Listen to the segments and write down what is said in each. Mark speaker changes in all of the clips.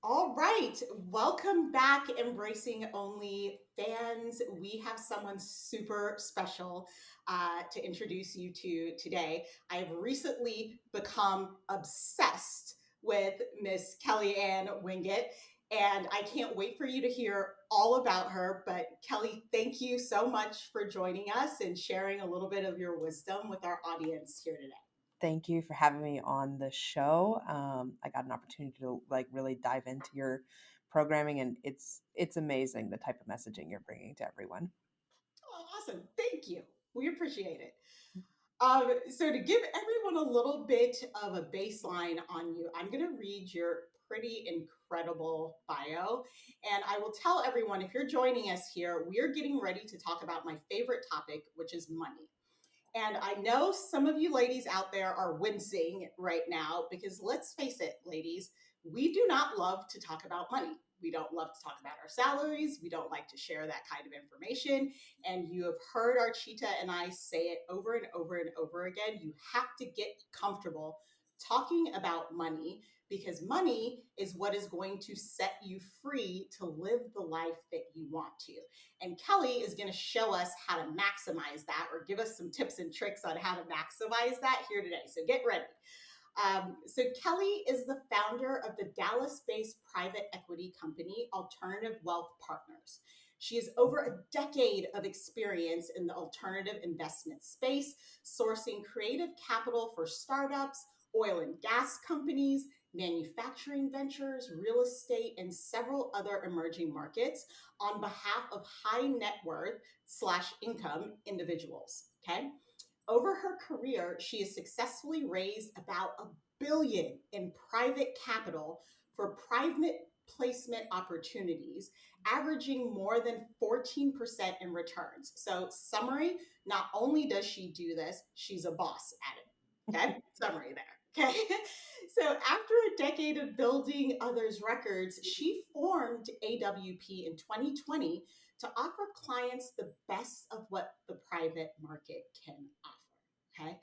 Speaker 1: All right, welcome back, Embracing Only fans. We have someone super special to introduce you to today. I have recently become obsessed with Miss Kelly Ann Winget, and I can't wait for you to hear all about her. But Kelly, thank you so much for joining us and sharing a little bit of your wisdom with our audience here today.
Speaker 2: Thank you for having me on the show. I got an opportunity to really dive into your programming, and it's amazing the type of messaging you're bringing to everyone.
Speaker 1: Oh, awesome. Thank you. We appreciate it. So, to give everyone a little bit of a baseline on you, I'm going to read your pretty incredible bio. And I will tell everyone if you're joining us here, we are getting ready to talk about my favorite topic, which is money. And I know some of you ladies out there are wincing right now because let's face it, ladies, we do not love to talk about money. We don't love to talk about our salaries. We don't like to share that kind of information. And you have heard Archita and I say it over and over and over again. You have to get comfortable talking about money because money is what is going to set you free to live the life that you want to. And Kelly is going to show us how to maximize that or give us some tips and tricks on how to maximize that here today. So get ready. So Kelly is the founder of the Dallas-based private equity company Alternative Wealth Partners. She has over a decade of experience in the alternative investment space, sourcing creative capital for startups, oil and gas companies, manufacturing ventures, real estate, and several other emerging markets on behalf of high net worth slash income individuals. Okay. Over her career, she has successfully raised about $1 billion in private capital for private placement opportunities, averaging more than 14% in returns. So, summary, not only does she do this, she's a boss at it. Okay, summary there. Okay, so after a decade of building others' records, she formed AWP in 2020 to offer clients the best of what the private market can offer. Okay.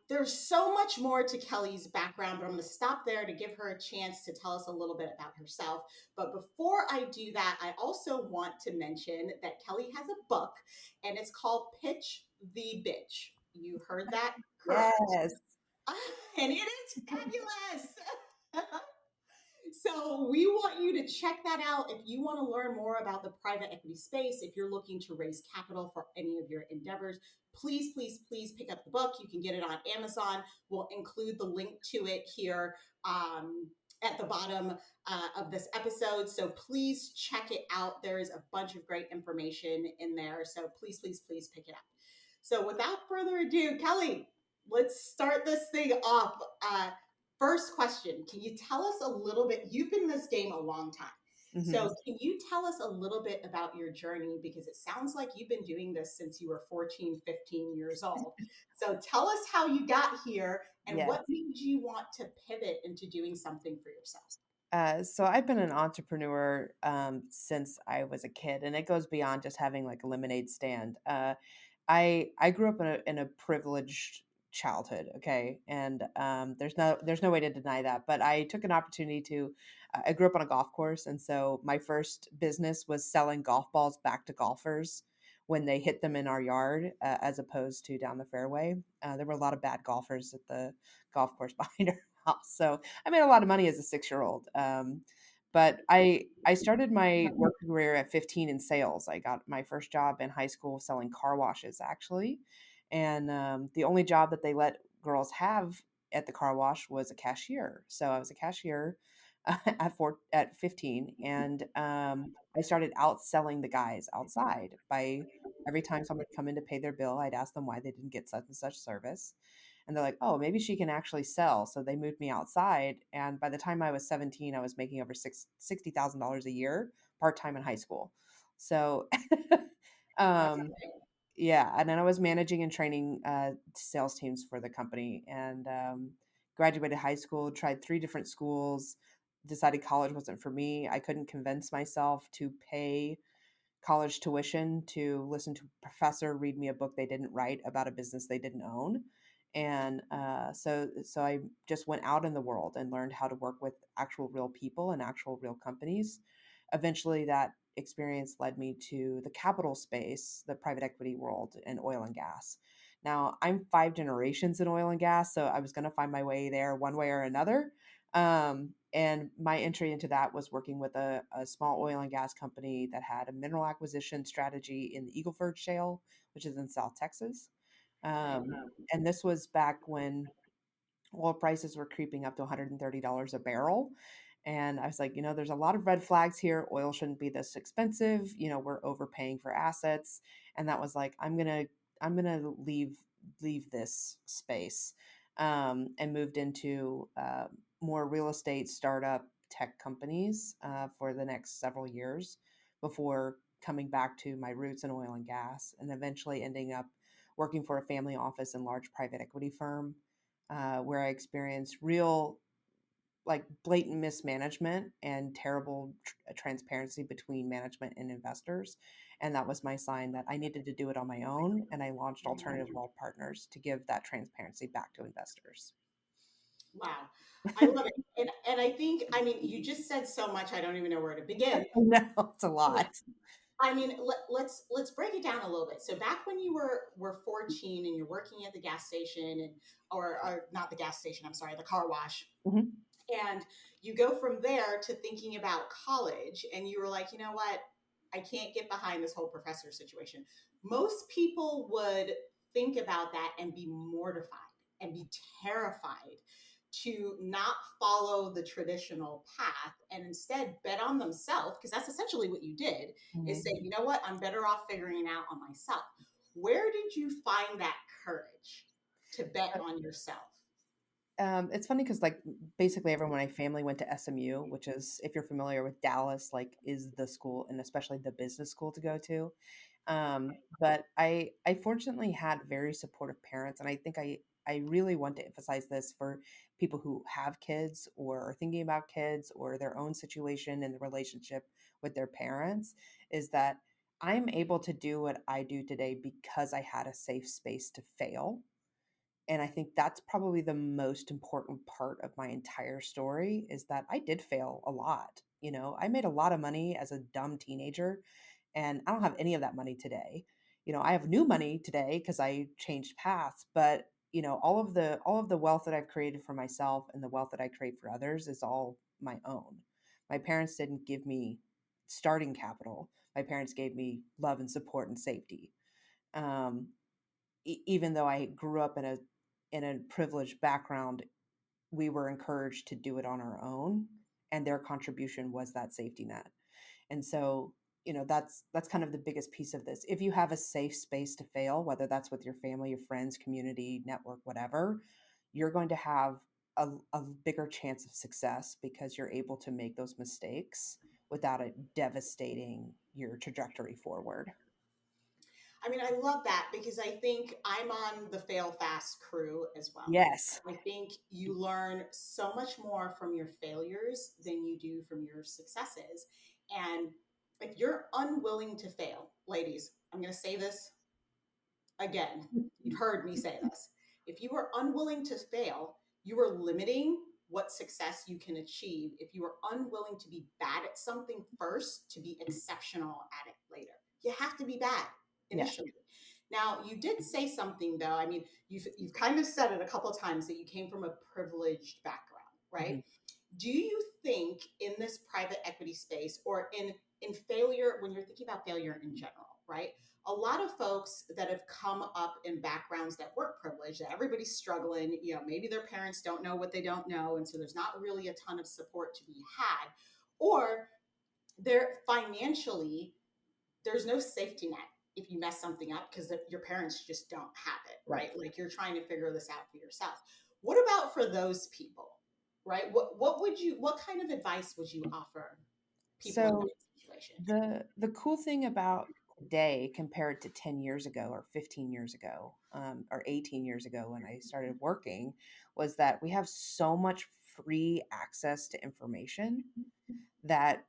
Speaker 1: There's so much more to Kelly's background, but I'm going to stop there to give her a chance to tell us a little bit about herself. But before I do that, I also want to mention that Kelly has a book and it's called Pitch the Bitch. You heard that correct.
Speaker 2: Yes.
Speaker 1: And it is fabulous. So we want you to check that out if you want to learn more about the private equity space. If you're looking to raise capital for any of your endeavors, please, please, please pick up the book. You can get it on Amazon. We'll include the link to it here at the bottom of this episode. So please check it out. There is a bunch of great information in there. So please, please, please pick it up. So without further ado, Kelly, let's start this thing off. First question, can you tell us a little bit? You've been in this game a long time.
Speaker 2: Hmm.
Speaker 1: So, can you tell us a little bit about your journey? Because it sounds like you've been doing this since you were 14, 15 years old. So, tell us how you got here and
Speaker 2: Yes.
Speaker 1: what made you want to pivot into doing something for yourself.
Speaker 2: So I've been an entrepreneur since I was a kid, and it goes beyond just having like a lemonade stand. I grew up in a privileged childhood, okay, and there's no way to deny that. But I took an opportunity to. I grew up on a golf course, and so my first business was selling golf balls back to golfers when they hit them in our yard, as opposed to down the fairway. There were a lot of bad golfers at the golf course behind our house, so I made a lot of money as a 6-year-old. But I started my work career at 15 in sales. I got my first job in high school selling car washes, actually, and the only job that they let girls have at the car wash was a cashier. So I was a cashier at 15, and I started outselling the guys outside by every time someone would come in to pay their bill, I'd ask them why they didn't get such and such service. And they're like, oh, maybe she can actually sell. So they moved me outside. And by the time I was 17, I was making over $60,000 a year part time in high school. So,
Speaker 1: That's
Speaker 2: um, yeah. And then I was managing and training sales teams for the company, and graduated high school, tried 3 different schools, decided college wasn't for me. I couldn't convince myself to pay college tuition to listen to a professor read me a book they didn't write about a business they didn't own. And so I just went out in the world and learned how to work with actual real people and actual real companies. Eventually, that experience led me to the capital space, the private equity world, and oil and gas. Now, I'm 5 generations in oil and gas, so I was going to find my way there one way or another. And my entry into that was working with a small oil and gas company that had a mineral acquisition strategy in the Eagle Ford Shale, which is in South Texas.
Speaker 1: Okay.
Speaker 2: And this was back when oil prices were creeping up to $130 a barrel. And I was like, there's a lot of red flags here. Oil shouldn't be this expensive. We're overpaying for assets. And that was like, I'm gonna leave this space, and moved into more real estate startup tech companies for the next several years before coming back to my roots in oil and gas, and eventually ending up working for a family office and large private equity firm, where I experienced real, like, blatant mismanagement and terrible transparency between management and investors. And that was my sign that I needed to do it on my own. And I launched Alternative Wealth Partners to give that transparency back to investors.
Speaker 1: Wow. I love it. And I think, I mean, you just said so much, I don't even know where to begin.
Speaker 2: I know it's a
Speaker 1: But
Speaker 2: lot.
Speaker 1: I mean, let's break it down a little bit. So back when you were 14 and you're working at the gas station and or not the gas station, I'm sorry, the car wash,
Speaker 2: Mhm.
Speaker 1: and you go from there to thinking about college and you were like, you know what, I can't get behind this whole professor situation. Most people would think about that and be mortified and be terrified to not follow the traditional path and instead bet on themselves, because that's essentially what you did, is say,
Speaker 2: Mhm.
Speaker 1: you know what, I'm better off figuring it out on myself. Where did you find that courage to bet on yourself?
Speaker 2: It's funny because, like, basically everyone in my family went to SMU, which is, if you're familiar with Dallas, like, is the school, and especially the business school to go to. But I fortunately had very supportive parents, and I think I really want to emphasize this for people who have kids or are thinking about kids or their own situation and the relationship with their parents, is that I'm able to do what I do today because I had a safe space to fail. And I think that's probably the most important part of my entire story, is that I did fail a lot. I made a lot of money as a dumb teenager, and I don't have any of that money today. I have new money today because I changed paths, but all of the wealth that I've created for myself and the wealth that I create for others is all my own. My parents didn't give me starting capital. My parents gave me love and support and safety. Um, Even though I grew up in a privileged background, we were encouraged to do it on our own, and their contribution was that safety net. And so, that's kind of the biggest piece of this. If you have a safe space to fail, whether that's with your family, your friends, community, network, whatever, you're going to have a bigger chance of success because you're able to make those mistakes without it devastating your trajectory forward.
Speaker 1: I mean, I love that because I think I'm on the fail fast crew as well.
Speaker 2: Yes.
Speaker 1: I think you learn so much more from your failures than you do from your successes. And if you're unwilling to fail, ladies, I'm going to say this again. You've heard me say this. If you are unwilling to fail, you are limiting what success you can achieve if you are unwilling to be bad at something first to be exceptional at it later. You have to be bad
Speaker 2: Yes.
Speaker 1: initially. Now, you did say something though. I mean, you've kind of said it a couple of times that you came from a privileged background, right?
Speaker 2: Mhm.
Speaker 1: Do you think in this private equity space or in failure, when you're thinking about failure in general, right? A lot of folks that have come up in backgrounds that weren't privileged, that everybody's struggling, maybe their parents don't know what they don't know, and so there's not really a ton of support to be had, or they're financially, there's no safety net if you mess something up because your parents just don't have it,
Speaker 2: Right.
Speaker 1: right? Like you're trying to figure this out for yourself. What about for those people, right? What kind of advice would you offer people in
Speaker 2: So
Speaker 1: that situation?
Speaker 2: the cool thing about today compared to 10 years ago or 15 years ago, or 18 years ago when I started working, was that we have so much free access to information that,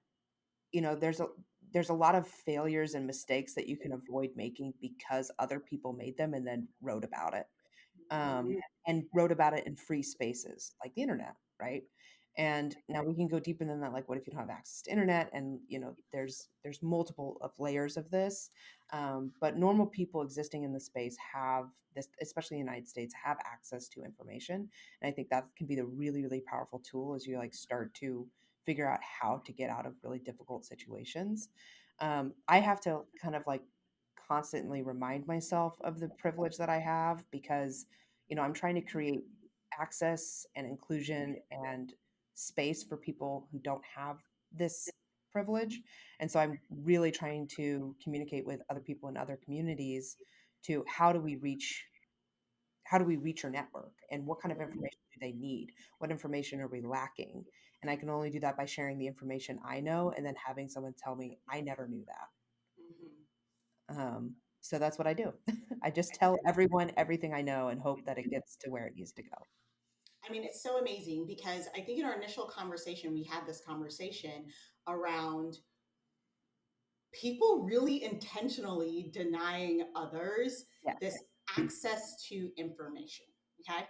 Speaker 2: there's a lot of failures and mistakes that you can avoid making because other people made them and then wrote about it. um, and wrote about it in free spaces like the internet, right? And now we can go deeper than that. Like, what if you don't have access to internet? And there's multiple of layers of this. But normal people existing in the space have this, especially in the United States, have access to information. And I think that can be the really, really powerful tool as you like start to figure out how to get out of really difficult situations. I have to kind of like constantly remind myself of the privilege that I have because, I'm trying to create access and inclusion and space for people who don't have this privilege. And so I'm really trying to communicate with other people in other communities to how do we reach your network and what kind of information do they need? What information are we lacking? And I can only do that by sharing the information I know and then having someone tell me I never knew that.
Speaker 1: Mhm.
Speaker 2: So that's what I do. I just tell everyone everything I know and hope that it gets to where it needs to go.
Speaker 1: I mean, it's so amazing because I think in our initial conversation, we had this conversation around people really intentionally denying others
Speaker 2: Yes.
Speaker 1: this access to information. Okay.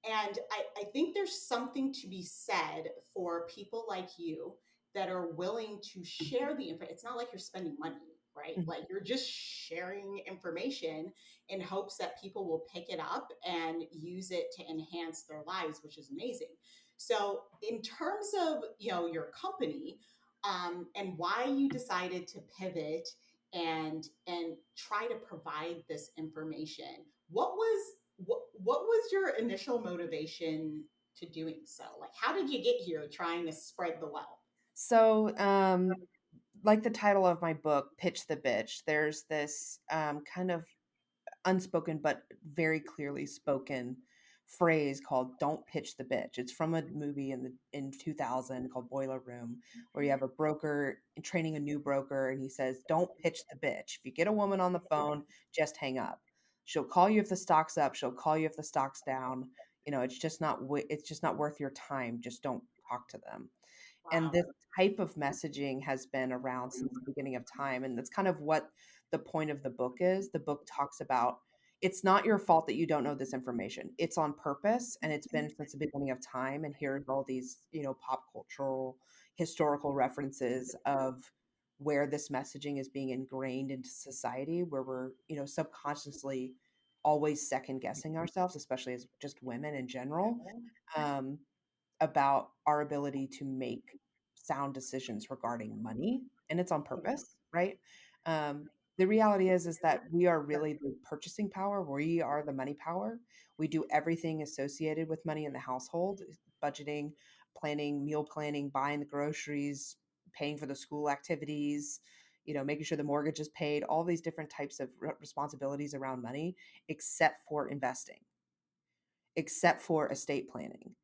Speaker 1: And I think there's something to be said for people like you that are willing to share the info. It's not like you're spending money, right?
Speaker 2: Mhm.
Speaker 1: Like you're just sharing information in hopes that people will pick it up and use it to enhance their lives, which is amazing. So, in terms of your company and why you decided to pivot and try to provide this information, what was your initial motivation to doing so? Like, how did you get here trying to spread the wealth?
Speaker 2: So, like the title of my book, Pitch the Bitch, there's this kind of unspoken but very clearly spoken phrase called "Don't pitch the bitch." It's from a movie in 2000 called Boiler Room, where you have a broker training a new broker, and he says, "Don't pitch the bitch. If you get a woman on the phone, just hang up. She'll call you if the stock's up. She'll call you if the stock's down. It's just not worth your time. Just don't talk to them." And
Speaker 1: Wow.
Speaker 2: this type of messaging has been around since the beginning of time, and that's kind of what the point of the book is. The book talks about it's not your fault that you don't know this information. It's on purpose, and it's been since the beginning of time, and here's all these, pop cultural, historical references of where this messaging is being ingrained into society, where we're, subconsciously always second guessing ourselves, especially as just women in general. Um, about our ability to make sound decisions regarding money, and it's on purpose, right? The reality is that we are really the purchasing power. We are the money power. We do everything associated with money in the household: budgeting, planning, meal planning, buying the groceries, paying for the school activities, making sure the mortgage is paid, all these different types of responsibilities around money, except for investing, except for estate planning,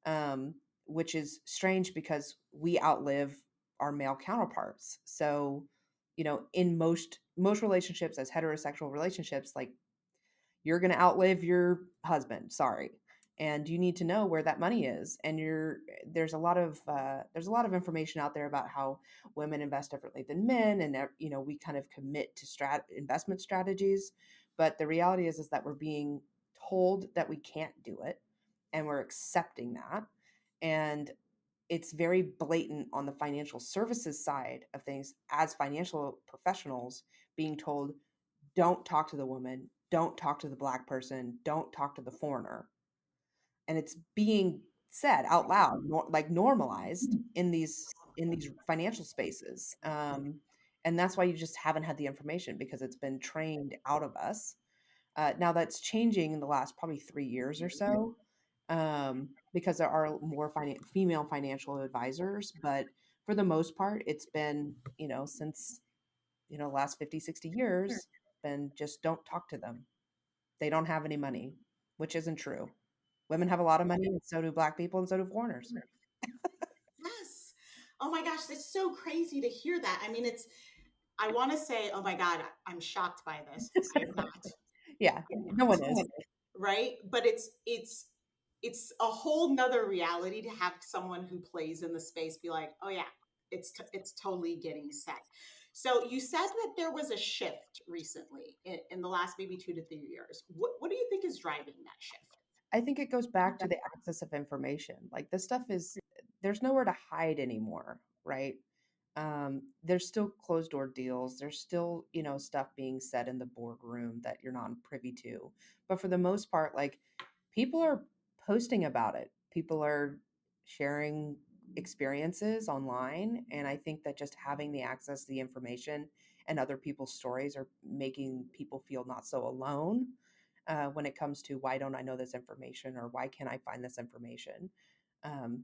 Speaker 2: um, which is strange because we outlive our male counterparts. So, in most relationships, as heterosexual relationships, like you're going to outlive your husband. Sorry. And you need to know where that money is. And there's a lot of information out there about how women invest differently than men, and we kind of commit to investment strategies. But the reality is that we're being told that we can't do it, and we're accepting that. And it's very blatant on the financial services side of things as financial professionals being told, don't talk to the woman, don't talk to the black person, don't talk to the foreigner. And it's being said out loud, like normalized in these financial spaces. And that's why you just haven't had the information, because it's been trained out of us. Now that's changing in the last probably 3 years or so, because there are more female financial advisors. But for the most part, it's been, since, last 50, 60 years, been just don't talk to them. They don't have any money, which isn't true. Women have a lot of money, and so do black people, and so do foreigners.
Speaker 1: Yes. Oh my gosh, that's so crazy to hear that. I mean, I want to say, oh my God, I'm shocked by this. I am not.
Speaker 2: Yeah,
Speaker 1: I'm
Speaker 2: no one
Speaker 1: not.
Speaker 2: is.
Speaker 1: Right? But it's a whole nother reality to have someone who plays in the space be like, oh yeah, it's totally getting set. So you said that there was a shift recently in the last maybe 2 to 3 years. What do you think is driving that shift?
Speaker 2: I think it goes back to the access of information. Like this stuff is there's nowhere to hide anymore, right? There's still closed door deals. There's still, stuff being said in the boardroom that you're not privy to. But for the most part, like people are posting about it. People are sharing experiences online. And I think that just having the access to the information and other people's stories are making people feel not so alone when it comes to why don't I know this information or why can't I find this information. Um,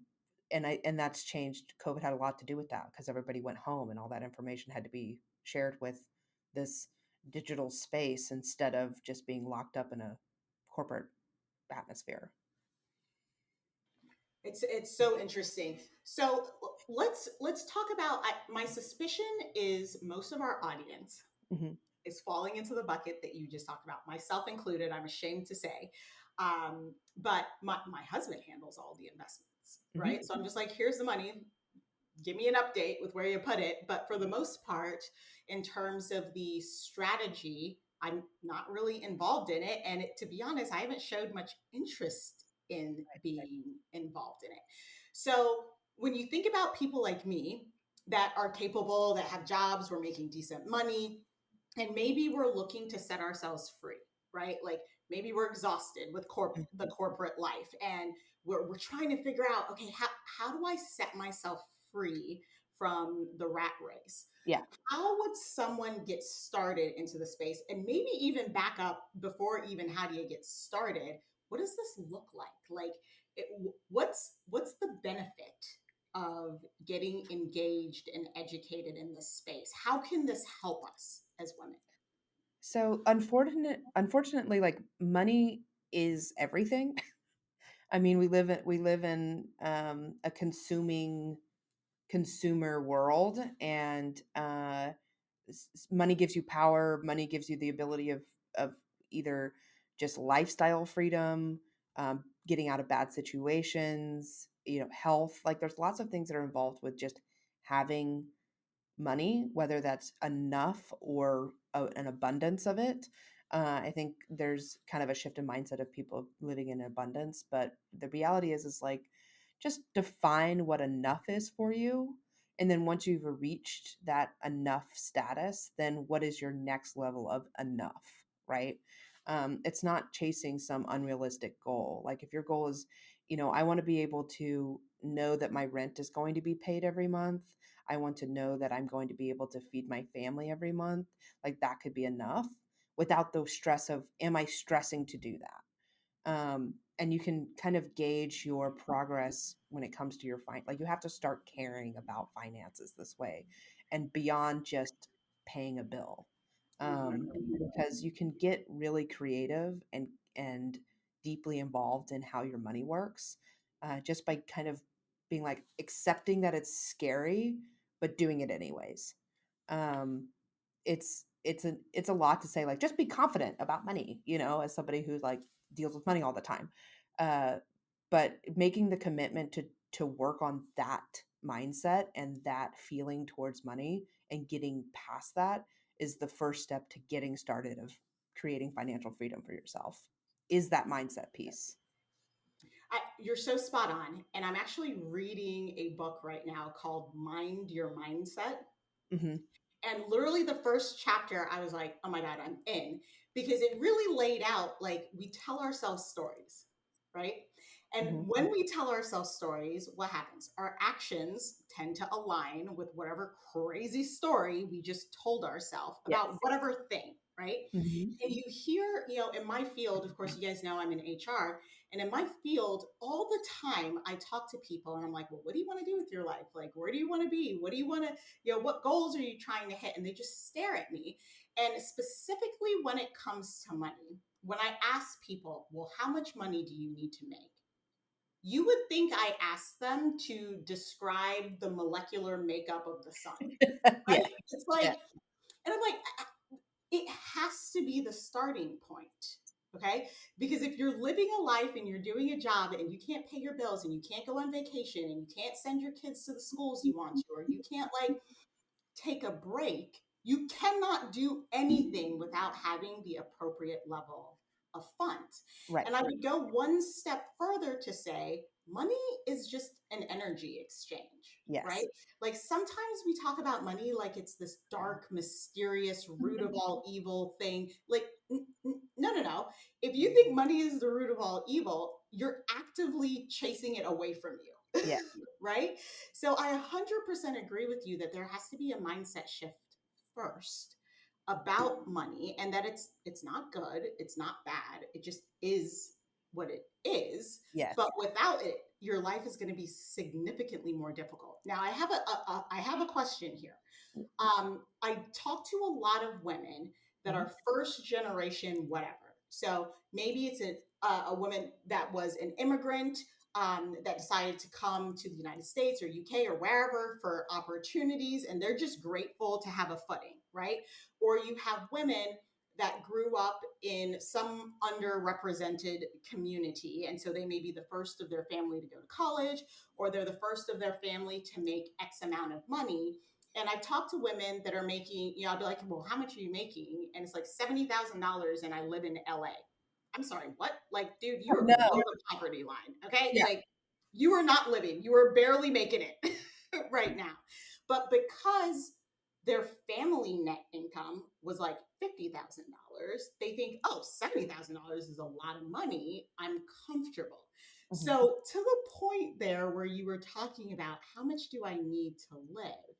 Speaker 2: and that's changed. COVID had a lot to do with that because everybody went home and all that information had to be shared with this digital space instead of just being locked up in a corporate atmosphere.
Speaker 1: It's so interesting. So let's talk about. My suspicion is most of our audience
Speaker 2: Hmm.
Speaker 1: is falling into the bucket that you just talked about, myself included. I'm ashamed to say, but my husband handles all the investments,
Speaker 2: Hmm.
Speaker 1: right? So I'm just like, here's the money, give me an update with where you put it. But for the most part, in terms of the strategy, I'm not really involved in it. And to be honest, I haven't showed much interest in being involved in it. So when you think about people like me that are capable, that have jobs, we're making decent money, and maybe we're looking to set ourselves free, right? Like maybe we're exhausted with the corporate life, and we're trying to figure out, okay, how do I set myself free from the rat race?
Speaker 2: Yeah.
Speaker 1: How would someone get started into the space, and maybe even back up before even how do you get started? What does this look like? Like, what's the benefit of getting engaged and educated in this space? How can this help us as women?
Speaker 2: So unfortunately, like money is everything. I mean, we live in a consuming consumer world, and money gives you power. Money gives you the ability of either just lifestyle freedom, getting out of bad situations, health. Like there's lots of things that are involved with just having money, whether that's enough or an abundance of it. I think there's kind of a shift in mindset of people living in abundance, but the reality is like just define what enough is for you. And then once you've reached that enough status, then what is your next level of enough, right? It's not chasing some unrealistic goal. Like if your goal is, I want to be able to know that my rent is going to be paid every month. I want to know that I'm going to be able to feed my family every month. Like that could be enough without the stress of, am I stressing to do that? And you can kind of gauge your progress when it comes to your like you have to start caring about finances this way and beyond just paying a bill. Because you can get really creative and deeply involved in how your money works, just by kind of being like accepting that it's scary but doing it anyways. um, it's a lot to say, like just be confident about money, as somebody who like deals with money all the time. uh, but making the commitment to work on that mindset and that feeling towards money and getting past that is the first step to getting started of creating financial freedom for yourself, is that mindset piece.
Speaker 1: You're so spot on. And I'm actually reading a book right now called Mind Your Mindset.
Speaker 2: Hmm.
Speaker 1: And literally the first chapter, I was like, oh my God, I'm in, because it really laid out like we tell ourselves stories, right? And
Speaker 2: Hmm.
Speaker 1: when we tell ourselves stories, what happens? Our actions tend to align with whatever crazy story we just told ourselves about
Speaker 2: Yes.
Speaker 1: whatever thing, right?
Speaker 2: Hmm.
Speaker 1: And you hear, in my field, of course, you guys know I'm in HR, and in my field, all the time I talk to people and I'm like, well, what do you want to do with your life? Like, where do you want to be? What do you want to, what goals are you trying to hit? And they just stare at me. And specifically when it comes to money, when I ask people, well, how much money do you need to make? You would think I asked them to describe the molecular makeup of the sun,
Speaker 2: Yeah.
Speaker 1: right? It's like,
Speaker 2: Yeah.
Speaker 1: and I'm like, it has to be the starting point. Okay. Because if you're living a life and you're doing a job and you can't pay your bills and you can't go on vacation and you can't send your kids to the schools you want to, or you can't like take a break, you cannot do anything without having the appropriate level of funds.
Speaker 2: Right.
Speaker 1: And I would go one step further to say money is just an energy exchange, right?
Speaker 2: Yes.
Speaker 1: Like sometimes we talk about money like it's this dark, mysterious root of all evil thing. Like, no, no, no. If you think money is the root of all evil, you're actively chasing it away from you,
Speaker 2: Yeah.
Speaker 1: right? So I 100% agree with you that there has to be a mindset shift first about money, and that it's not good, it's not bad, it just is what it is.
Speaker 2: Yes.
Speaker 1: But without it, your life is going to be significantly more difficult. Now I have a question here. I talk to a lot of women that
Speaker 2: Mhm.
Speaker 1: are first generation, whatever. So maybe it's a woman that was an immigrant, that decided to come to the United States or UK or wherever for opportunities, and they're just grateful to have a footing, right? Or you have women that grew up in some underrepresented community, and so they may be the first of their family to go to college, or they're the first of their family to make X amount of money. And I've talked to women that are making, I'll be like, well, how much are you making? And it's like $70,000 and I live in LA. I'm sorry, what? Like, dude, you are
Speaker 2: No.
Speaker 1: below the poverty line. Okay.
Speaker 2: Yeah.
Speaker 1: Like, you are not living, you are barely making it right now. But because their family net income was like $50,000, they think, oh, $70,000 is a lot of money. I'm comfortable.
Speaker 2: Mhm.
Speaker 1: So, to the point there where you were talking about how much do I need to live?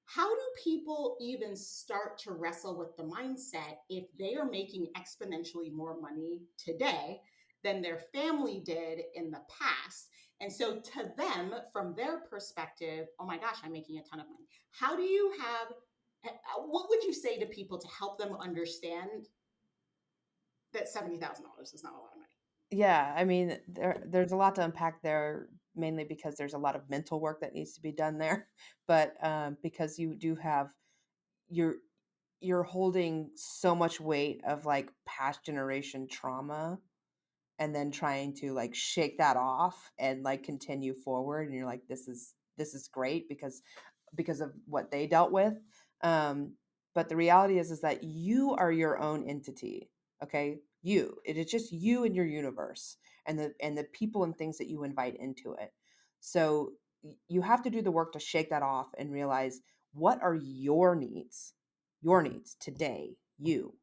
Speaker 1: How do people even start to wrestle with the mindset if they are making exponentially more money today than their family did in the past? And so, to them, from their perspective, oh my gosh, I'm making a ton of money. How do you what would you say to people to help them understand that $70,000 is not a lot of money?
Speaker 2: Yeah, I mean, there's a lot to unpack there, mainly because there's a lot of mental work that needs to be done there, but, because you do have you're you're holding so much weight of, like, past generation trauma and then trying to, like, shake that off and, like, continue forward, and you're like, "This is great," because of what they dealt with. Um, but the reality is that you are your own entity. Okay, you. It is just you and your universe, and the people and things that you invite into it. So you have to do the work to shake that off and realize what are your needs today, you,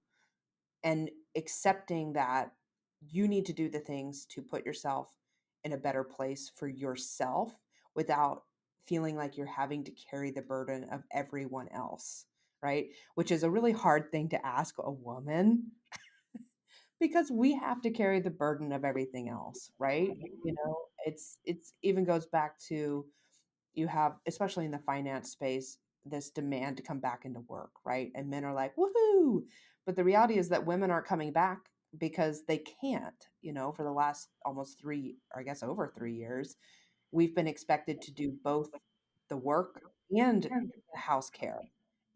Speaker 2: and accepting that you need to do the things to put yourself in a better place for yourself without feeling like you're having to carry the burden of everyone else, right? Which is a really hard thing to ask a woman because we have to carry the burden of everything else, right? You know, it's even goes back to you have, especially in the finance space, this demand to come back into work, right? And men are like, woohoo. But the reality is that women aren't coming back because they can't, for the last almost three, or I guess over 3 years, we've been expected to do both the work and the house care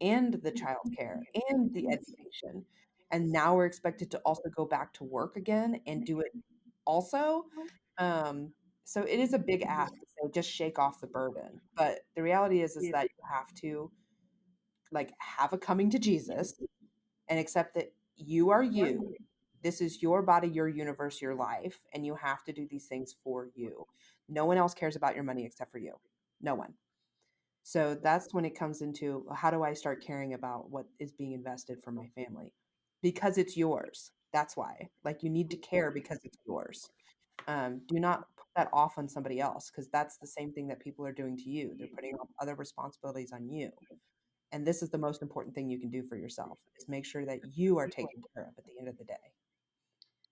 Speaker 2: and the child care and the education. And now we're expected to also go back to work again and do it also. Um, so it is a big ask to say just shake off the burden. But the reality is that you have to like have a coming to Jesus and accept that you are you. This is your body, your universe, your life, and you have to do these things for you. No one else cares about your money except for you. No one. So that's when it comes into how do I start caring about what is being invested for my family? Because it's yours. That's why. Like you need to care because it's yours. Do not put that off on somebody else because that's the same thing that people are doing to you. They're putting off other responsibilities on you. And this is the most important thing you can do for yourself is make sure that you are taken care of at the end of the day.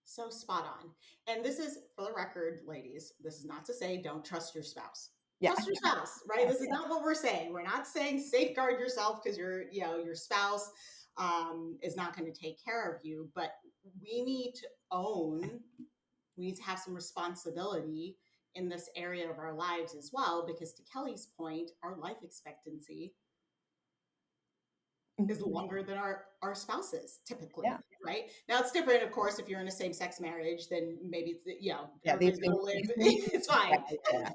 Speaker 1: So spot on. And this is, for the record, ladies, this is not to say don't trust your spouse.
Speaker 2: Yeah.
Speaker 1: Trust your spouse, right? This is not what we're saying. We're not saying safeguard yourself because your spouse is not going to take care of you. But we need to own, we need to have some responsibility in this area of our lives as well. Because to Kelly's point, our life expectancy is
Speaker 2: Mhm.
Speaker 1: longer than our spouses typically,
Speaker 2: Yeah.
Speaker 1: right? Now it's different, of course, if you're in a same-sex marriage, then maybe
Speaker 2: Yeah.
Speaker 1: everybody's gonna live, it's
Speaker 2: Yeah.
Speaker 1: fine,
Speaker 2: Yeah.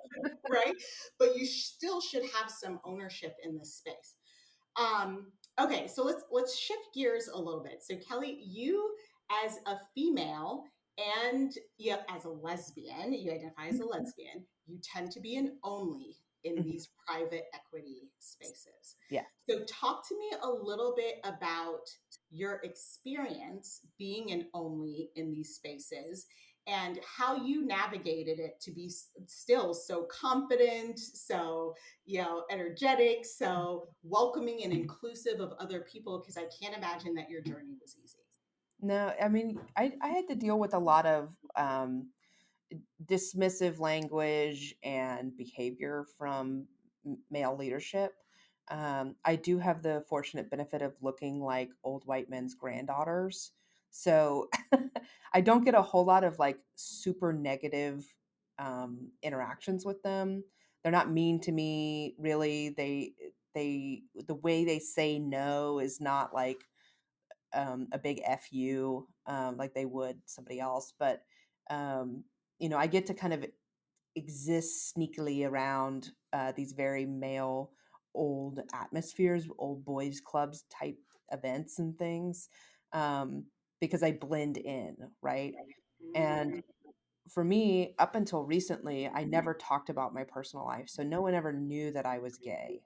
Speaker 1: right? But you still should have some ownership in this space. Okay, so let's shift gears a little bit. So Kelly, you as a female and yeah, as a lesbian, you identify as a lesbian, you tend to be an only in
Speaker 2: Mhm.
Speaker 1: these private equity spaces.
Speaker 2: Yeah.
Speaker 1: So talk to me a little bit about your experience being an only in these spaces and how you navigated it to be still so confident, so energetic, so welcoming and inclusive of other people, because I can't imagine that your journey was easy.
Speaker 2: No, I mean, I had to deal with a lot of dismissive language and behavior from male leadership. I do have the fortunate benefit of looking like old white men's granddaughters. So I don't get a whole lot of like super negative interactions with them. They're not mean to me, really. The way they say no is not like a big fu like they would somebody else. But um, I get to kind of exist sneakily around these very male old atmospheres, old boys clubs type events and things, um, because I blend in, right? And
Speaker 1: Mm.
Speaker 2: for me, up until recently, I never talked about my personal life, so no one ever knew that I was gay.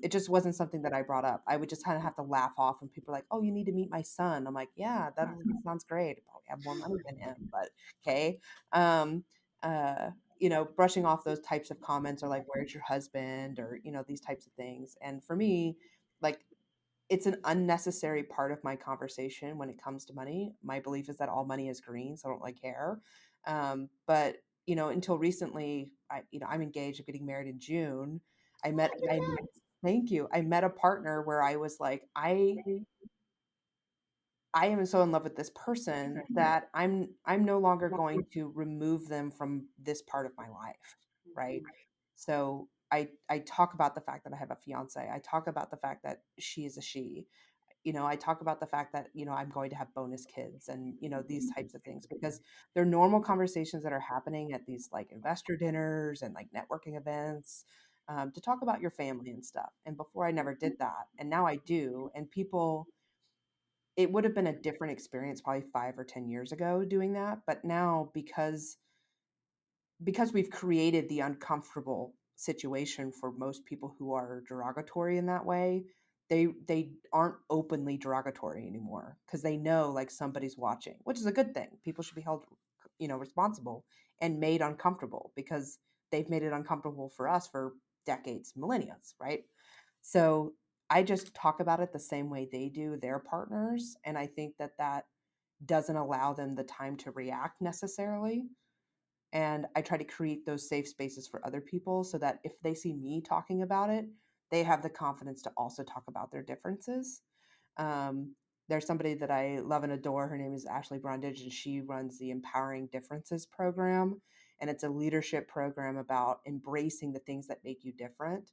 Speaker 2: It just wasn't something that I brought up. I would just kind of have to laugh off when people are like, "Oh, you need to meet my son." I'm like, "Yeah, that sounds great. I probably have more money than him, but okay." Um, uh, brushing off those types of comments or like, "Where's your husband?" or these types of things. And for me, like it's an unnecessary part of my conversation when it comes to money. My belief is that all money is green, so I don't like care. But until recently, I'm engaged. I'm getting married in June. I
Speaker 1: Congrats.
Speaker 2: thank you. I met a partner where I was like, I am so in love with this person that I'm no longer going to remove them from this part of my life, right? So I talk about the fact that I have a fiance. I talk about the fact that she is a she. I talk about the fact that, I'm going to have bonus kids and, these types of things because they're normal conversations that are happening at these like investor dinners and like networking events, to talk about your family and stuff. And before I never did that. And now I do. And people, it would have been a different experience probably 5 or 10 years ago doing that. But now because we've created the uncomfortable situation for most people who are derogatory in that way, they aren't openly derogatory anymore because they know like somebody's watching, which is a good thing. People should be held responsible and made uncomfortable because they've made it uncomfortable for us for decades, millennia, right? So I just talk about it the same way they do their partners, and I think that doesn't allow them the time to react necessarily, and I try to create those safe spaces for other people so that if they see me talking about it, they have the confidence to also talk about their differences. Um, there's somebody that I love and adore. Her name is Ashley Brundage, and she runs the Empowering Differences program. And it's a leadership program about embracing the things that make you different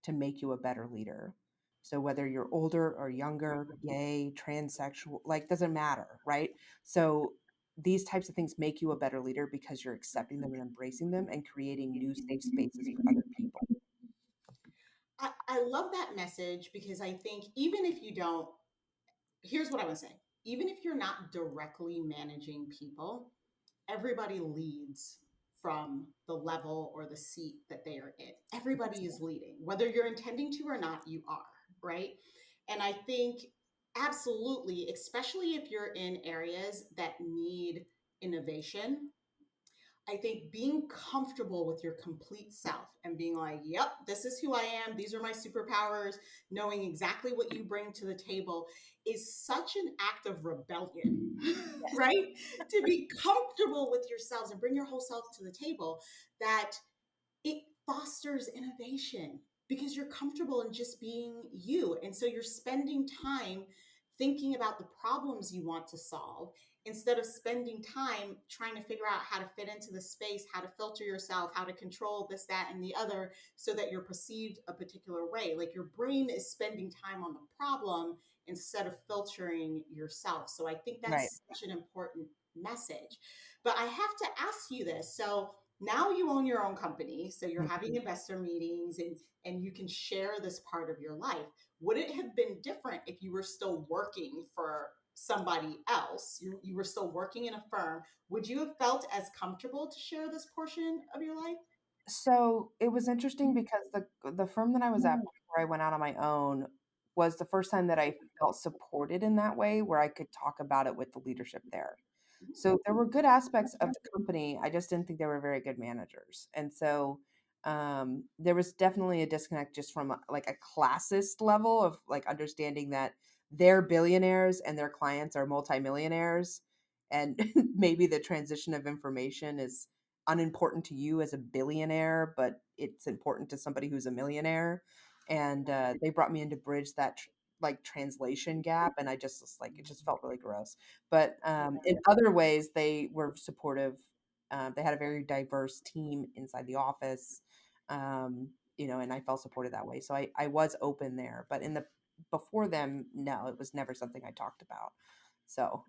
Speaker 2: to make you a better leader. So whether you're older or younger, gay, transsexual, like doesn't matter, right? So these types of things make you a better leader because you're accepting them and embracing them and creating new safe spaces for other people.
Speaker 1: I love that message because I think even if you don't, here's what I want to say. Even if you're not directly managing people, everybody leads from the level or the seat that they are in. Everybody is leading. Whether you're intending to or not, you are, right? And I think absolutely, especially if you're in areas that need innovation, I think being comfortable with your complete self and being like, yep, this is who I am. These are my superpowers. Knowing exactly what you bring to the table is such an act of rebellion, right? To be comfortable with yourselves and bring your whole self to the table, that it fosters innovation because you're comfortable in just being you. And so you're spending time thinking about the problems you want to solve instead of spending time trying to figure out how to fit into the space, how to filter yourself, how to control this, that, and the other so that you're perceived a particular way. Like your brain is spending time on the problem instead of filtering yourself. So I think
Speaker 2: Right.
Speaker 1: that's such an important message. But I have to ask you this. So Now you own your own company, so you're
Speaker 2: Mhm.
Speaker 1: having investor meetings and you can share this part of your life. Would it have been different if you were still working for somebody else? You were still working in a firm. Would you have felt as comfortable to share this portion of your life?
Speaker 2: So, it was interesting because the firm that I was at before I went out on my own was the first time that I felt supported in that way, where I could talk about it with the leadership there. So there were good aspects of the company, I just didn't think they were very good managers, and so, there was definitely a disconnect just from, like, a classist level of, like, understanding that they're billionaires and their clients are multimillionaires, and maybe the transition of information is unimportant to you as a billionaire, but it's important to somebody who's a millionaire, and, they brought me in to bridge that like, translation gap, and I just was like it just felt really gross. But, in other ways, they were supportive. They had a very diverse team inside the office, and I felt supported that way. So I was open there, but in the before them, no, it was never something I talked about. So,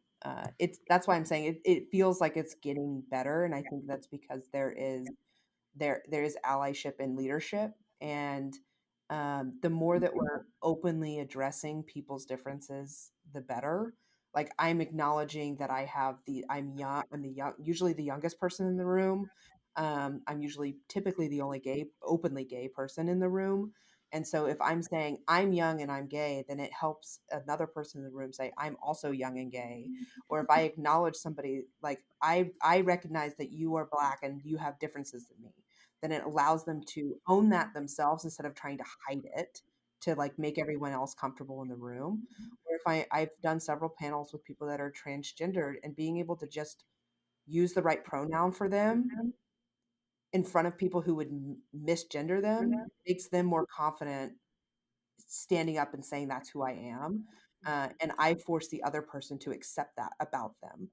Speaker 2: it's that's why I'm saying it feels like it's getting better, and I think that's because there is allyship and leadership, and the more that we're openly addressing people's differences, the better. Like, I'm acknowledging that I'm the young usually the youngest person in the room. I'm usually typically the only openly gay person in the room. And so if I'm saying I'm young and I'm gay, then it helps another person in the room say I'm also young and gay. Or if I acknowledge somebody like I recognize that you are black and you have differences than me, then it allows them to own that themselves instead of trying to hide it to like make everyone else comfortable in the room. Or if I've done several panels with people that are transgendered, and being able to just use the right pronoun for them in front of people who would misgender them makes them more confident standing up and saying that's who I am. And I force the other person to accept that about them.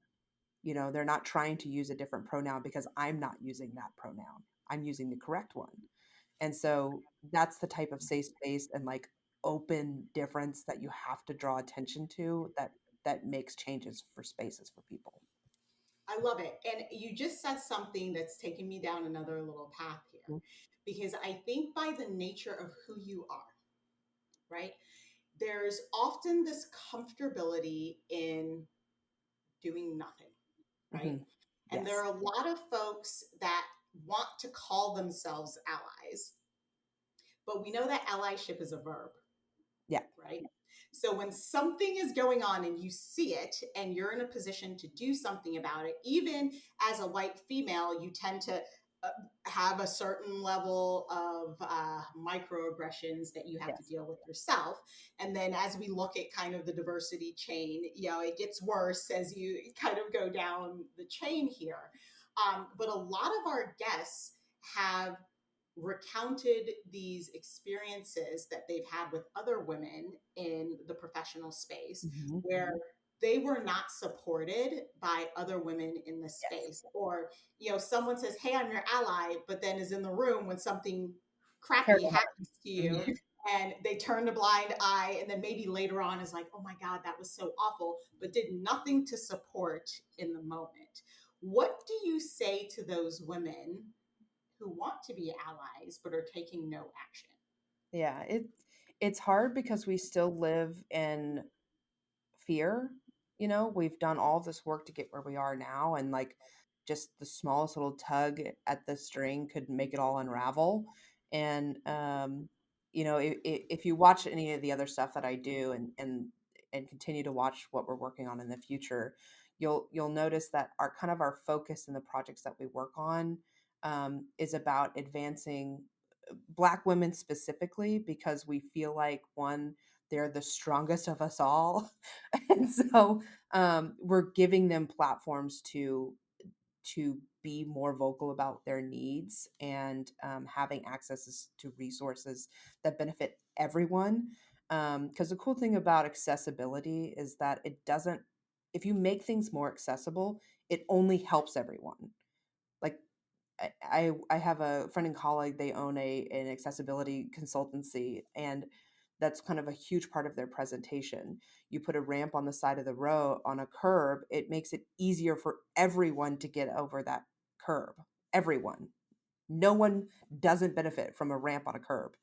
Speaker 2: They're not trying to use a different pronoun because I'm not using that pronoun. I'm using the correct one. And so that's the type of safe space and like open difference that you have to draw attention to, that makes changes for spaces for people.
Speaker 1: I love it. And you just said something that's taking me down another little path here,
Speaker 2: Mhm.
Speaker 1: because I think by the nature of who you are, right, there's often this comfortability in doing nothing, right?
Speaker 2: Mhm.
Speaker 1: And there
Speaker 2: Yes.
Speaker 1: are a lot of folks that want to call themselves allies, but we know that allyship is a verb,
Speaker 2: Yeah.
Speaker 1: right? So when something is going on and you see it and you're in a position to do something about it, even as a white female, you tend to uh, have a certain level of microaggressions that you have to
Speaker 2: Yes.
Speaker 1: deal with yourself. And then as we look at kind of the diversity chain, it gets worse as you kind of go down the chain here. But a lot of our guests have recounted these experiences that they've had with other women in the professional space
Speaker 2: Mhm.
Speaker 1: where they were not supported by other women in the
Speaker 2: Yes.
Speaker 1: space, or someone says, hey, I'm your ally, but then is in the room when something crappy
Speaker 2: Terrible.
Speaker 1: happens to you,
Speaker 2: Mhm.
Speaker 1: and they turn a blind eye, and then maybe later on is like, oh my god, that was so awful, but did nothing to support in the moment. What do you say to those women who want to be allies but are taking no action?
Speaker 2: Yeah, it's hard because we still live in fear. We've done all this work to get where we are now, and like just the smallest little tug at the string could make it all unravel. And if you watch any of the other stuff that I do, and continue to watch what we're working on in the future, you'll notice that our focus in the projects that we work on, is about advancing Black women specifically, because we feel like, one, they're the strongest of us all. And so, we're giving them platforms to be more vocal about their needs, and having access to resources that benefit everyone. Because the cool thing about accessibility is that if you make things more accessible, it only helps everyone. Like, I have a friend and colleague, they own an accessibility consultancy, and that's kind of a huge part of their presentation. You put a ramp on the side of the road on a curb, it makes it easier for everyone to get over that curb. everyone. No one doesn't benefit from a ramp on a curb.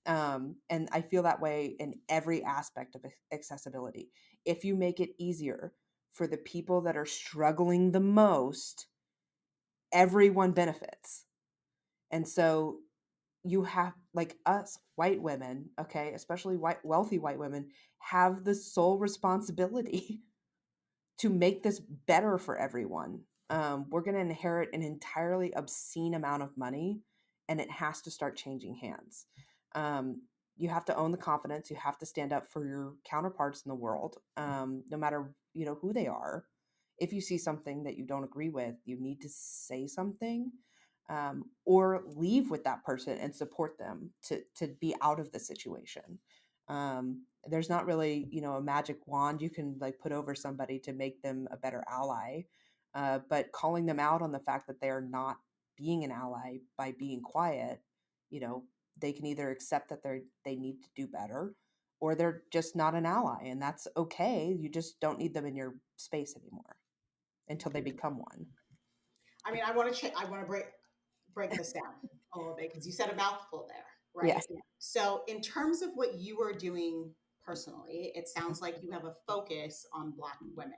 Speaker 2: And I feel that way in every aspect of accessibility. If you make it easier for the people that are struggling the most, everyone benefits. And so you have, like us white women, okay, especially white wealthy white women, have the sole responsibility to make this better for everyone. We're going to inherit an entirely obscene amount of money, and it has to start changing hands. Um, you have to own the confidence. You have to stand up for your counterparts in the world, no matter who they are. If you see something that you don't agree with, you need to say something, or leave with that person and support them to be out of the situation. There's not really a magic wand you can like put over somebody to make them a better ally, but calling them out on the fact that they're not being an ally by being quiet, you know they can either accept that they need to do better, or they're just not an ally, and that's okay. You just don't need them in your space anymore until they become one.
Speaker 1: I mean, I want to break this down a little bit because you said a mouthful there, right?
Speaker 2: Yes.
Speaker 1: So, in terms of what you are doing personally, it sounds like you have a focus on Black women.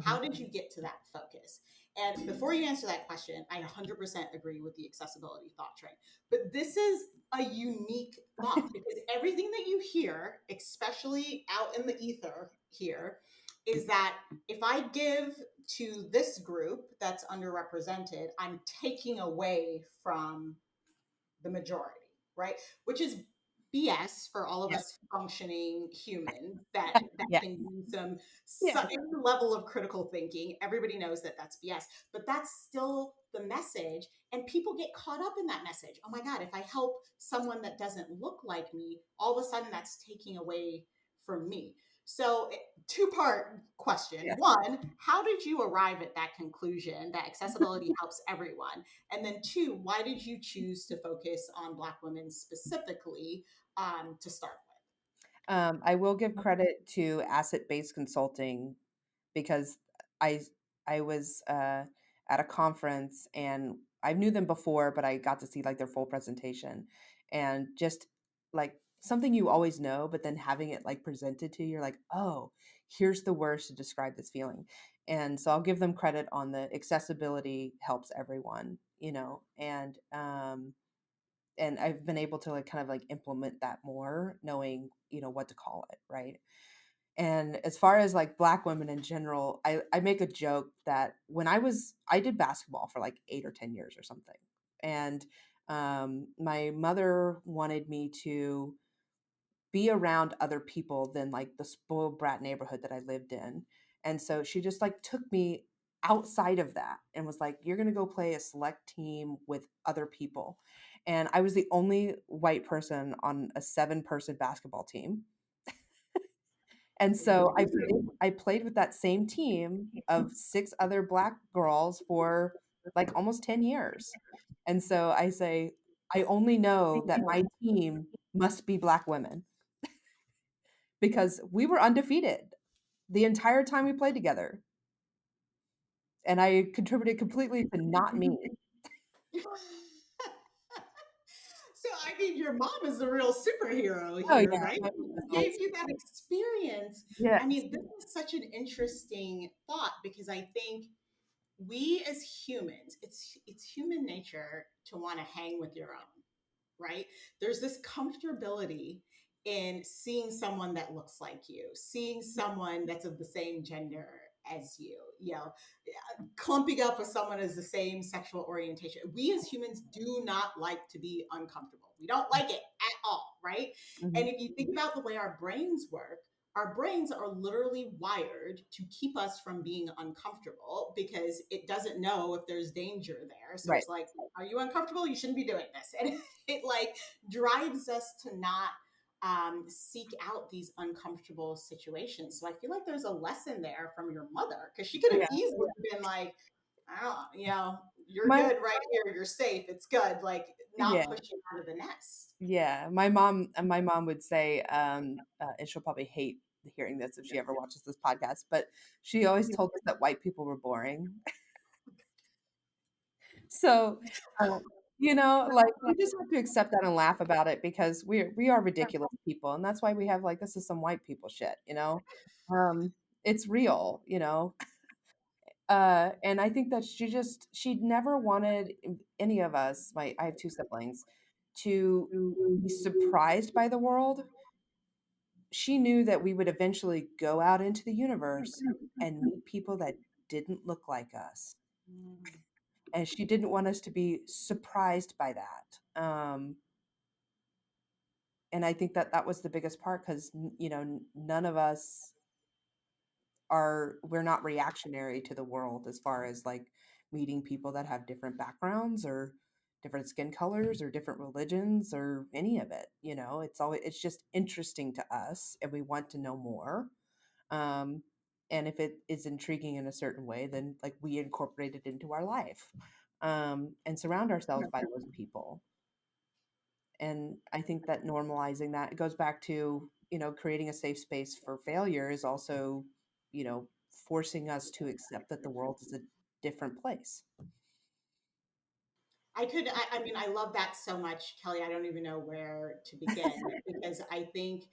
Speaker 1: How
Speaker 2: Mhm.
Speaker 1: did you get to that focus? And before you answer that question, I 100% agree with the accessibility thought train. But this is a unique thought because everything that you hear, especially out in the ether here, is that if I give to this group that's underrepresented, I'm taking away from the majority, right? Which is BS for all of
Speaker 2: Yes.
Speaker 1: us functioning humans that
Speaker 2: Yeah.
Speaker 1: can use
Speaker 2: Yeah.
Speaker 1: some level of critical thinking. Everybody knows that that's BS, but that's still the message. And people get caught up in that message. Oh my God, if I help someone that doesn't look like me, all of a sudden that's taking away from me. So, two-part question.
Speaker 2: Yes.
Speaker 1: One, how did you arrive at that conclusion that accessibility helps everyone? And then two, why did you choose to focus on Black women specifically to start
Speaker 2: I will give credit to asset-based consulting because I I was at a conference, and I knew them before, but I got to see like their full presentation, and just like something you always know, but then having it like presented to you, you're like, oh, here's the words to describe this feeling. And so I'll give them credit on the accessibility helps everyone, and I've been able to like kind of like implement that more, knowing what to call it, right? And as far as like Black women in general, I make a joke that when I did basketball for like 8 or 10 years or something, and my mother wanted me to be around other people than like the spoiled brat neighborhood that I lived in. And so she just like took me outside of that and was like, you're going to go play a select team with other people. And I was the only white person on a 7-person basketball team. And so I played with that same team of 6 other Black girls for like almost 10 years. And so I say, I only know that my team must be Black women because we were undefeated the entire time we played together. And I contributed completely to not me.
Speaker 1: with? So, I mean, your mom is the real superhero
Speaker 2: Oh,
Speaker 1: here,
Speaker 2: yeah.
Speaker 1: right?
Speaker 2: My
Speaker 1: She
Speaker 2: mom is
Speaker 1: gave
Speaker 2: always
Speaker 1: you that experience. I
Speaker 2: yes.
Speaker 1: mean, this is such an interesting thought because I think we as humans, it's human nature to want to hang with your own, right? There's this comfortability in seeing someone that looks like you, seeing someone that's of the same gender as you, clumping up with someone as the same sexual orientation. We as humans do not like to be uncomfortable. We don't like it at all, right? And
Speaker 2: Mhm.
Speaker 1: if you think about the way our brains work, our brains are literally wired to keep us from being uncomfortable because it doesn't know if there's danger there. So
Speaker 2: Right.
Speaker 1: it's like, are you uncomfortable? You shouldn't be doing this. And it like drives us to not seek out these uncomfortable situations. So I feel like there's a lesson there from your mother because she could have
Speaker 2: Yeah.
Speaker 1: easily been like, I don't, you're
Speaker 2: My
Speaker 1: good right here. You're safe. It's good. Like not
Speaker 2: yeah.
Speaker 1: pushing out of the nest.
Speaker 2: Yeah. My mom would say, and she'll probably hate hearing this if she ever watches this podcast, but she always told us that white people were boring. So, uh, like, we just have to accept that and laugh about it because we are ridiculous people, and that's why we have, like, "This is some white people shit," you know? It's real, you know? And I think that she'd never wanted any of us, I have 2 siblings, to be surprised by the world. She knew that we would eventually go out into the universe and meet people that didn't look like us,
Speaker 1: Mm.
Speaker 2: and she didn't want us to be surprised by that. And I think that that was the biggest part 'cause, none of us we're not reactionary to the world as far as, like, meeting people that have different backgrounds or different skin colors or different religions or any of it, it's just interesting to us, and we want to know more. Um, and if it is intriguing in a certain way, then, like, we incorporate it into our life, and surround ourselves by those people. And I think that normalizing that it goes back to, creating a safe space for failure is also, forcing us to accept that the world is a different place.
Speaker 1: I mean, I love that so much, Kelly. I don't even know where to begin because I think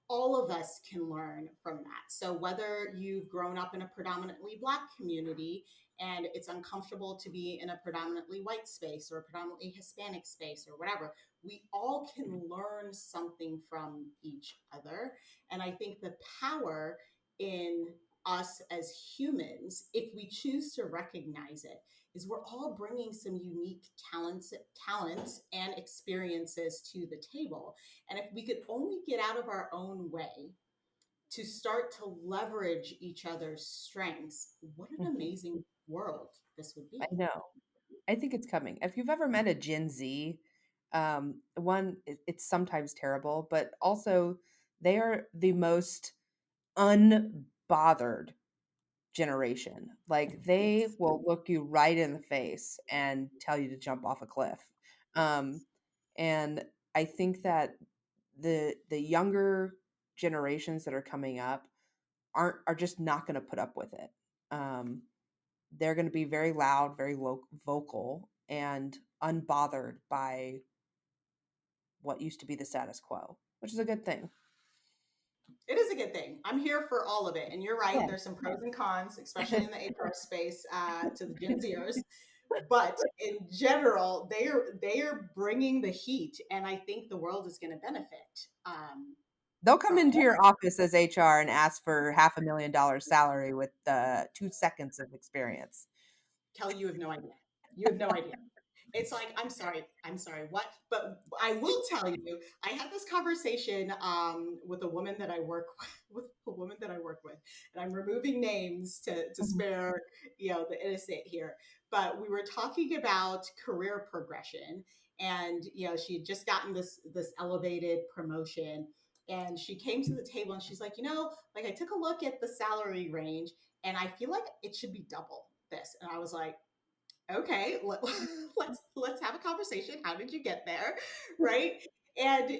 Speaker 1: all of us can learn from that. So, whether you've grown up in a predominantly Black community and it's uncomfortable to be in a predominantly white space or a predominantly Hispanic space or whatever, we all can learn something from each other. And I think the power in us as humans, if we choose to recognize it, is we're all bringing some unique talents and experiences to the table. And if we could only get out of our own way to start to leverage each other's strengths, what an
Speaker 2: Mhm.
Speaker 1: amazing world this would
Speaker 2: I
Speaker 1: be.
Speaker 2: know. I think it's coming. If you've ever met a Gen Z, one, it's sometimes terrible, but also they are the most unbothered generation. Like, they
Speaker 1: Yes.
Speaker 2: will look you right in the face and tell you to jump off a cliff. Um, and I think that the younger generations that are coming up are just not gonna put up with it. Um, they're gonna be very loud, very vocal, and unbothered by what used to be the status quo, which is a good thing.
Speaker 1: It is a good thing. I'm here for all of it. And you're right,
Speaker 2: Yeah.
Speaker 1: there's some pros and cons, especially in the HR space to the Gen Zers. But in general, they are bringing the heat, and I think the world is going to benefit
Speaker 2: They'll come
Speaker 1: from
Speaker 2: into
Speaker 1: all.
Speaker 2: your office as HR and ask for $500,000 salary with, 2 seconds of experience.
Speaker 1: Kelly, you have no idea. You have no idea. It's like, I'm sorry, what? But I will tell you, I had this conversation with a woman that I work with, a woman that I work with, and I'm removing names to
Speaker 2: Mhm,
Speaker 1: spare, the innocent here. But we were talking about career progression, and she had just gotten this elevated promotion, and she came to the table and she's like, like I took a look at the salary range, and I feel like it should be double this. And I was like, okay, let's have a conversation. How did you get there, right? And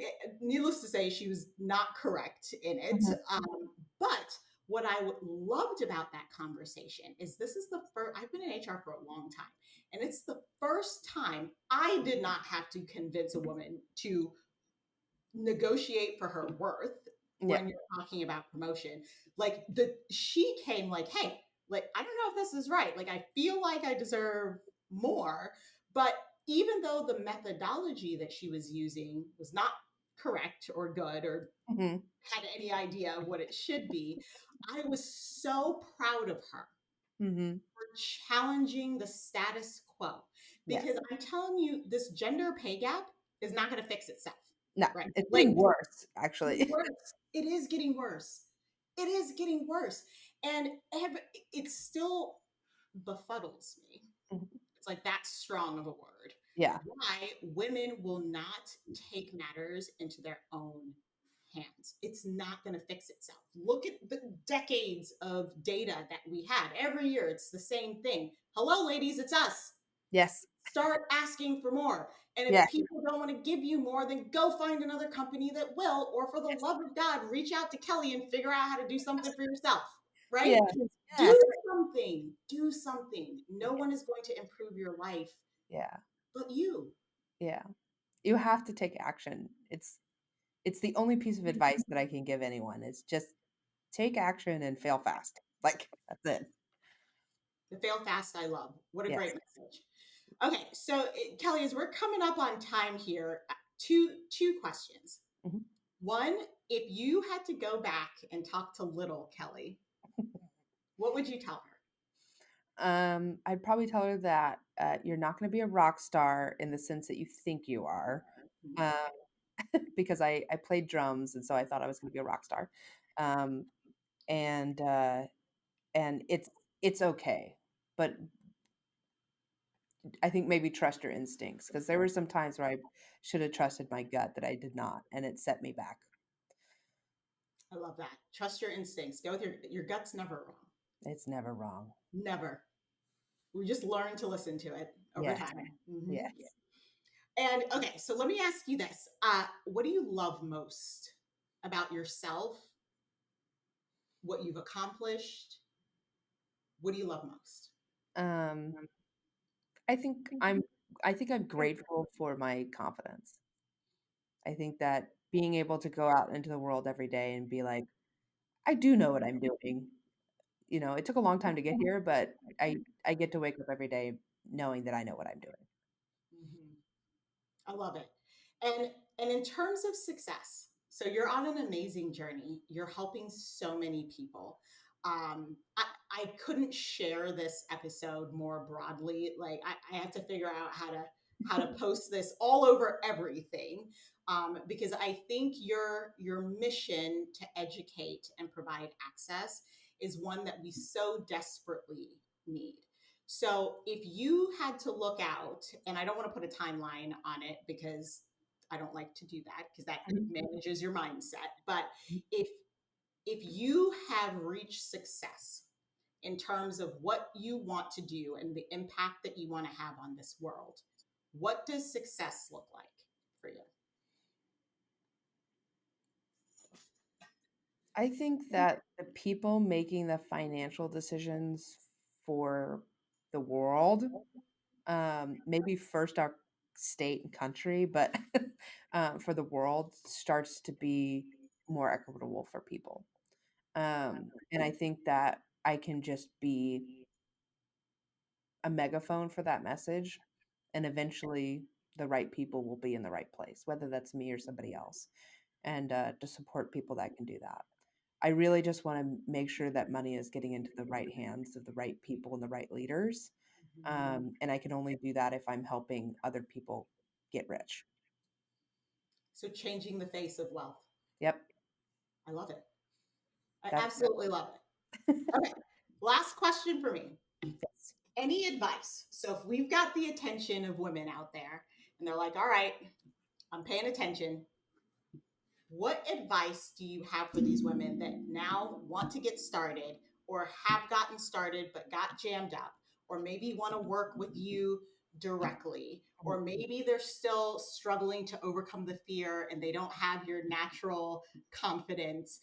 Speaker 1: needless to say, she was not correct in it.
Speaker 2: mhm.
Speaker 1: But what I loved about that conversation is this is the first. I've been in HR for a long time, and it's the first time I did not have to convince a woman to negotiate for her worth
Speaker 2: Yeah.
Speaker 1: when you're talking about promotion. Like she came like, hey, like I don't know if this is right. Like I feel like I deserve more, but even though the methodology that she was using was not correct or good or
Speaker 2: Mhm.
Speaker 1: had any idea of what it should be, I was so proud of her
Speaker 2: Mhm.
Speaker 1: for challenging the status quo. Because
Speaker 2: Yes.
Speaker 1: I'm telling you, this gender pay gap is not going to fix itself,
Speaker 2: No,
Speaker 1: right?
Speaker 2: it's
Speaker 1: Like
Speaker 2: getting worse,
Speaker 1: getting
Speaker 2: actually.
Speaker 1: worse. It is getting worse. It is getting worse. And it still befuddles me.
Speaker 2: Mhm.
Speaker 1: It's like that's strong of a word.
Speaker 2: Yeah.
Speaker 1: Why women will not take matters into their own hands. It's not going to fix itself. Look at the decades of data that we have. Every year, it's the same thing. Hello, ladies, it's us.
Speaker 2: Yes.
Speaker 1: Start asking for more. And if
Speaker 2: Yes.
Speaker 1: people don't want to give you more, then go find another company that will, or for the
Speaker 2: Yes.
Speaker 1: love of God, reach out to Kelly and figure out how to do something for yourself, right?
Speaker 2: Yes.
Speaker 1: Do
Speaker 2: Yes.
Speaker 1: something. Do something. No one is going to improve your life
Speaker 2: Yeah.
Speaker 1: but you.
Speaker 2: Yeah. You have to take action. It's the only piece of advice that I can give anyone is just take action and fail fast. Like, that's it.
Speaker 1: The fail fast, I love. What a great
Speaker 2: Yes.
Speaker 1: message. Okay, so Kelly, as we're coming up on time here, two questions.
Speaker 2: Mhm.
Speaker 1: One, if you had to go back and talk to little Kelly, what would you tell her?
Speaker 2: I'd probably tell her that you're not going to be a rock star in the sense that you think you are,
Speaker 1: Mhm.
Speaker 2: uh, because I played drums, and so I thought I was going to be a rock star, um, and uh, and it's okay, but I think maybe trust your instincts because there were some times where I should have trusted my gut that I did not, and it set me back.
Speaker 1: I love that. Trust your instincts. Go with your gut's never wrong.
Speaker 2: It's never wrong.
Speaker 1: Never. We just learn to listen to it over
Speaker 2: Yes,
Speaker 1: time. Hmm.
Speaker 2: yes.
Speaker 1: And okay, so let me ask you this: what do you love most about yourself? What you've accomplished? What do you love most?
Speaker 2: Um, I think I'm I think I'm grateful for my confidence. I think that being able to go out into the world every day and be like, I do know what I'm doing. It took a long time to get here, but I get to wake up every day knowing that I know what I'm doing.
Speaker 1: Hmm. I love it. And in terms of success, so you're on an amazing journey. You're helping so many people. I couldn't share this episode more broadly. Like I have to figure out how to post this all over everything, because I think your mission to educate and provide access is one that we so desperately need. So if you had to look out, and I don't want to put a timeline on it because I don't like to do that because that
Speaker 2: Mhm.
Speaker 1: manages your mindset. But if if you have reached success in terms of what you want to do and the impact that you want to have on this world, what does success look like for you?
Speaker 2: I think that the people making the financial decisions for the world, maybe first our state and country, but for the world starts to be more equitable for people. And I think that I can just be a megaphone for that message, and eventually the right people will be in the right place, whether that's me or somebody else, and to support people that can do that. I really just want to make sure that money is getting into the right hands of the right people and the right leaders.
Speaker 1: Mhm.
Speaker 2: And I can only do that if I'm helping other people get rich.
Speaker 1: So changing the face of wealth.
Speaker 2: Yep,
Speaker 1: I love it. I
Speaker 2: that's
Speaker 1: absolutely love it. Okay. Last question for me.
Speaker 2: yes.
Speaker 1: Any advice? So if we've got the attention of women out there and they're like, all right, I'm paying attention. What advice do you have for these women that now want to get started or have gotten started but got jammed up, or maybe want to work with you directly, or maybe they're still struggling to overcome the fear and they don't have your natural confidence,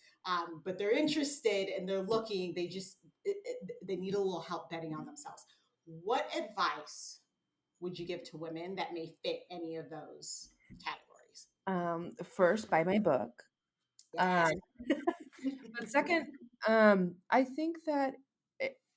Speaker 1: but they're interested and they're looking, they need a little help betting on themselves. What advice would you give to women that may fit any of those categories?
Speaker 2: First, buy my book.
Speaker 1: Yes.
Speaker 2: Um, but second, I think that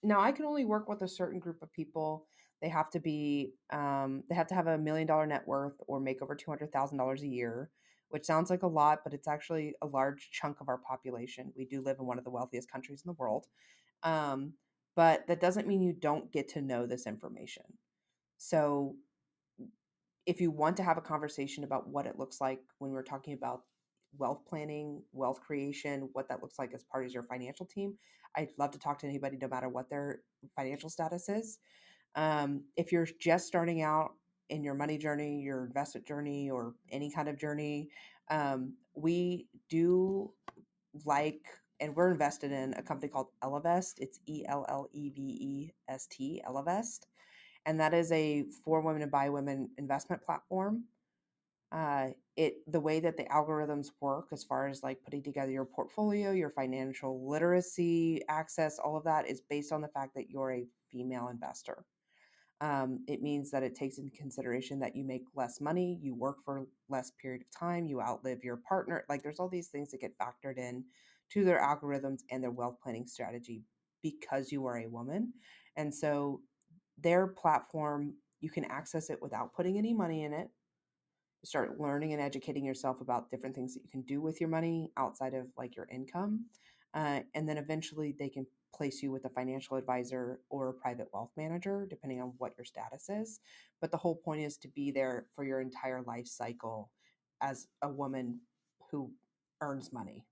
Speaker 2: now I can only work with a certain group of people. They have to have $1 million net worth or make over $200,000 a year, which sounds like a lot, but it's actually a large chunk of our population. We do live in one of the wealthiest countries in the world. Um, but that doesn't mean you don't get to know this information. So if you want to have a conversation about what it looks like when we're talking about wealth planning, wealth creation, what that looks like as part of your financial team, I'd love to talk to anybody no matter what their financial status is. If you're just starting out in your money journey, your investment journey, or any kind of journey, we do like, and we're invested in a company called Ellevest. It's Ellevest, Ellevest, and that is a for women and by women investment platform. The way that the algorithms work as far as like putting together your portfolio, your financial literacy access, all of that is based on the fact that you're a female investor. It means that it takes into consideration that you make less money, you work for less period of time, you outlive your partner. Like there's all these things that get factored in to their algorithms and their wealth planning strategy because you are a woman. And so their platform, you can access it without putting any money in it. Start learning and educating yourself about different things that you can do with your money outside of like your income. And then eventually they can place you with a financial advisor or a private wealth manager, depending on what your status is. But the whole point is to be there for your entire life cycle as a woman who earns money.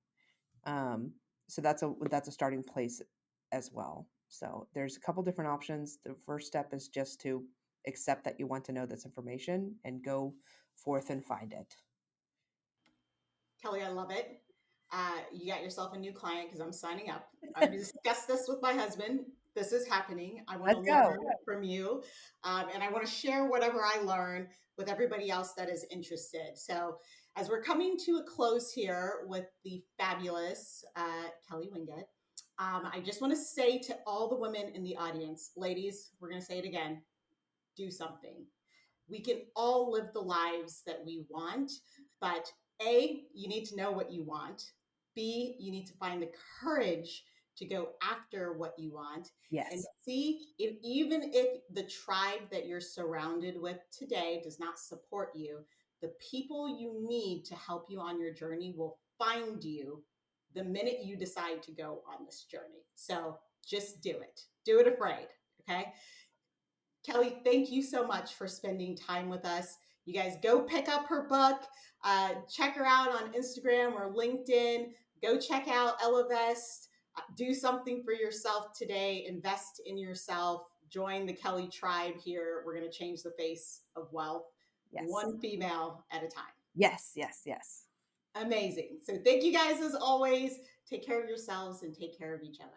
Speaker 2: Um, so that's a starting place as well. So there's a couple different options. The first step is just to accept that you want to know this information and go forth and find it.
Speaker 1: Kelly, I love it. You got yourself a new client because I'm signing up. I'm going to discuss this with my husband. This is happening. I want to
Speaker 2: Let's go.
Speaker 1: learn from you. And I want to share whatever I learn with everybody else that is interested. So, as we're coming to a close here with the fabulous Kelly Winget, I just want to say to all the women in the audience, ladies, we're going to say it again, do something. We can all live the lives that we want, but A, you need to know what you want. B, you need to find the courage to go after what you want. And
Speaker 2: Yes.
Speaker 1: C, even if the tribe that you're surrounded with today does not support you, the people you need to help you on your journey will find you the minute you decide to go on this journey. So just do it. Do it afraid. Okay. Kelly, thank you so much for spending time with us. You guys go pick up her book, check her out on Instagram or LinkedIn. Go check out Elevest. Do something for yourself today. Invest in yourself. Join the Kelly tribe here. We're going to change the face of wealth,
Speaker 2: Yes.
Speaker 1: one female at a time.
Speaker 2: Yes. Yes. Yes.
Speaker 1: Amazing. So, thank you guys as always. Take care of yourselves and take care of each other.